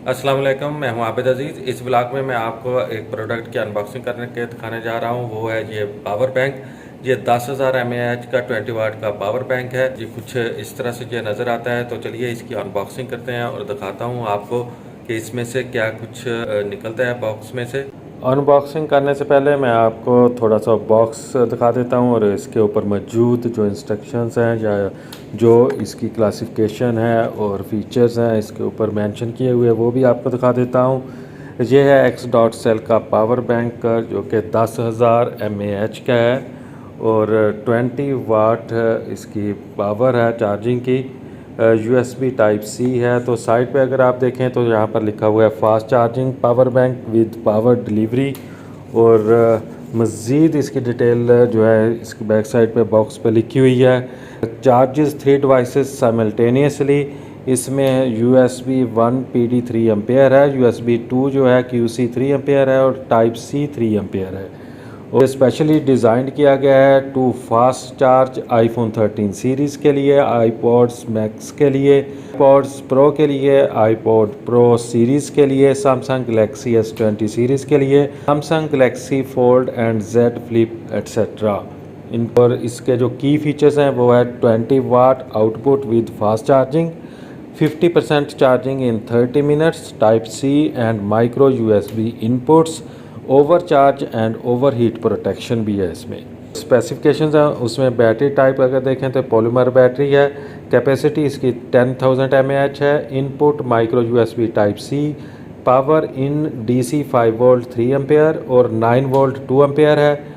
अस्सलाम वालेकुम, मैं हूं आबिद अजीज़। इस ब्लॉग में मैं आपको एक प्रोडक्ट की अनबॉक्सिंग करने के दिखाने जा रहा हूं। वो है ये पावर बैंक। ये 10,000 mAh का 20 वाट का पावर बैंक है। ये कुछ इस तरह से ये नज़र आता है। तो चलिए इसकी अनबॉक्सिंग करते हैं और दिखाता हूं आपको कि इसमें से क्या कुछ निकलता है बॉक्स में से। अनबॉक्सिंग करने से पहले मैं आपको थोड़ा सा बॉक्स दिखा देता हूं और इसके ऊपर मौजूद जो इंस्ट्रक्शंस हैं या जो इसकी क्लासिफिकेशन है और फीचर्स हैं इसके ऊपर मेंशन किए हुए वो भी आपको दिखा देता हूं। ये है X.Cell का पावर बैंक जो कि 10,000 mAh का है और 20 वाट इसकी पावर है चार्जिंग की। USB टाइप सी है। तो साइड पे अगर आप देखें तो यहाँ पर लिखा हुआ है fast charging power bank with power delivery. और मज़ीद इसकी डिटेल जो है इसकी बैक साइड पे बॉक्स पे लिखी हुई है। Charges 3 devices simultaneously. इसमें USB 1 PD 3 एम्पेयर है, USB 2 जो है QC 3 एम्पेयर है और टाइप C 3 एम्पेयर है। और स्पेशली डिज़ाइन किया गया है to fast charge iPhone 13 series के लिए, आईपॉड्स मैक्स के लिए, आईपॉड्स प्रो के लिए, आईपॉड प्रो सीरीज़ के लिए, सैमसंग गलेक्सी S20 सीरीज़ के लिए, Samsung Galaxy Fold and Z Flip etcetera. इन पर इसके जो की फीचर्स हैं वो है 20 watt output with fast charging, 50% charging in 30 minutes, type C and micro USB inputs, overcharge and overheat protection भी है इसमें। स्पेसिफिकेशंस हैं उसमें बैटरी टाइप अगर देखें तो पॉलीमर बैटरी है। कैपेसिटी इसकी 10,000 mAh है। Input micro USB type C, power in DC 5 volt 3 ampere और 9 वोल्ट 2 एम्पेयर है।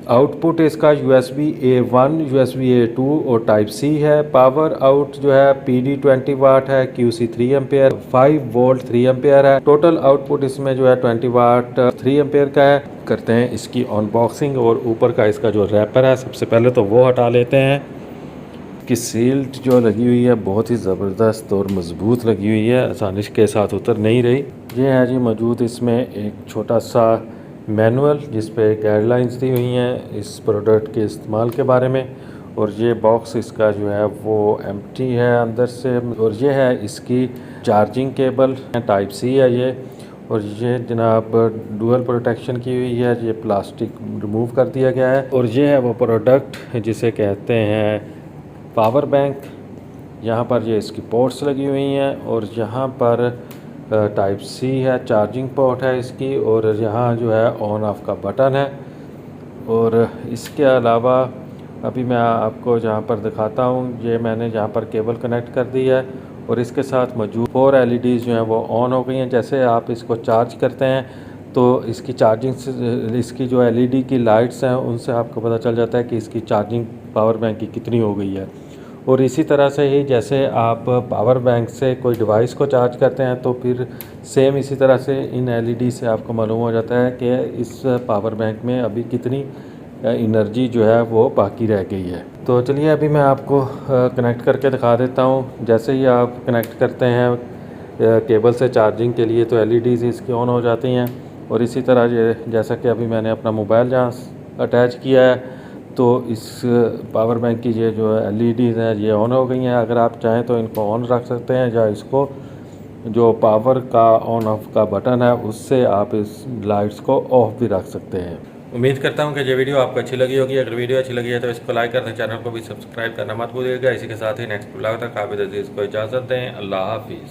आउटपुट इसका USB A1, USB A2 और टाइप सी है। पावर आउट जो है PD 20 वाट है, QC 3 एम्पेयर, 5 वोल्ट 3 एम्पेयर है। टोटल आउटपुट इसमें जो है 20 वाट 3 एम्पेयर का है। करते हैं इसकी अनबॉक्सिंग और ऊपर का इसका जो रैपर है सबसे पहले तो वो हटा लेते हैं। कि सील्ड जो लगी हुई है बहुत ही ज़बरदस्त और मज़बूत लगी हुई है, आसानी के साथ उतर नहीं रही। ये है जी मौजूद इसमें एक छोटा सा मैनुअल जिस पे गाइडलाइंस दी हुई हैं इस प्रोडक्ट के इस्तेमाल के बारे में। और ये बॉक्स इसका जो है वो एम्प्टी है अंदर से। और ये है इसकी चार्जिंग केबल, टाइप सी है ये। और ये जनाब डुअल प्रोटेक्शन की हुई है, ये प्लास्टिक रिमूव कर दिया गया है। और ये है वो प्रोडक्ट जिसे कहते हैं पावर बैंक। यहाँ पर ये इसकी पोर्ट्स लगी हुई हैं और यहाँ पर टाइप सी है, चार्जिंग पोर्ट है इसकी। और यहाँ जो है ऑन ऑफ का बटन है। और इसके अलावा अभी मैं आपको जहाँ पर दिखाता हूँ, ये मैंने जहाँ पर केबल कनेक्ट कर दी है और इसके साथ मौजूद 4 LEDs जो हैं वो ऑन हो गई हैं। जैसे आप इसको चार्ज करते हैं तो इसकी चार्जिंग से इसकी जो LED की लाइट्स हैं उनसे आपको पता चल जाता है कि इसकी चार्जिंग पावर बैंक की कितनी हो गई है। और इसी तरह से ही जैसे आप पावर बैंक से कोई डिवाइस को चार्ज करते हैं तो फिर सेम इसी तरह से इन LED से आपको मालूम हो जाता है कि इस पावर बैंक में अभी कितनी एनर्जी जो है वो बाकी रह गई है। तो चलिए अभी मैं आपको कनेक्ट करके दिखा देता हूँ। जैसे ही आप कनेक्ट करते हैं केबल से चार्जिंग के लिए तो LEDs इसकी ऑन हो जाती हैं। और इसी तरह ये जैसा कि अभी मैंने अपना मोबाइल जहाँ अटैच किया है तो इस पावर बैंक की ये जो LEDs हैं ये ऑन हो गई हैं। अगर आप चाहें तो इनको ऑन रख सकते हैं या इसको जो पावर का ऑन ऑफ का बटन है उससे आप इस लाइट्स को ऑफ भी रख सकते हैं। उम्मीद करता हूं कि ये वीडियो आपको अच्छी लगी होगी। अगर वीडियो अच्छी लगी है तो इसको लाइक कर दें, चैनल को भी सब्सक्राइब करना मत भूलिएगा। इसी के साथ ही नेक्स्ट ब्लॉग तक आबिद अजीज़ को इजाज़त दें। अल्लाह हाफिज़।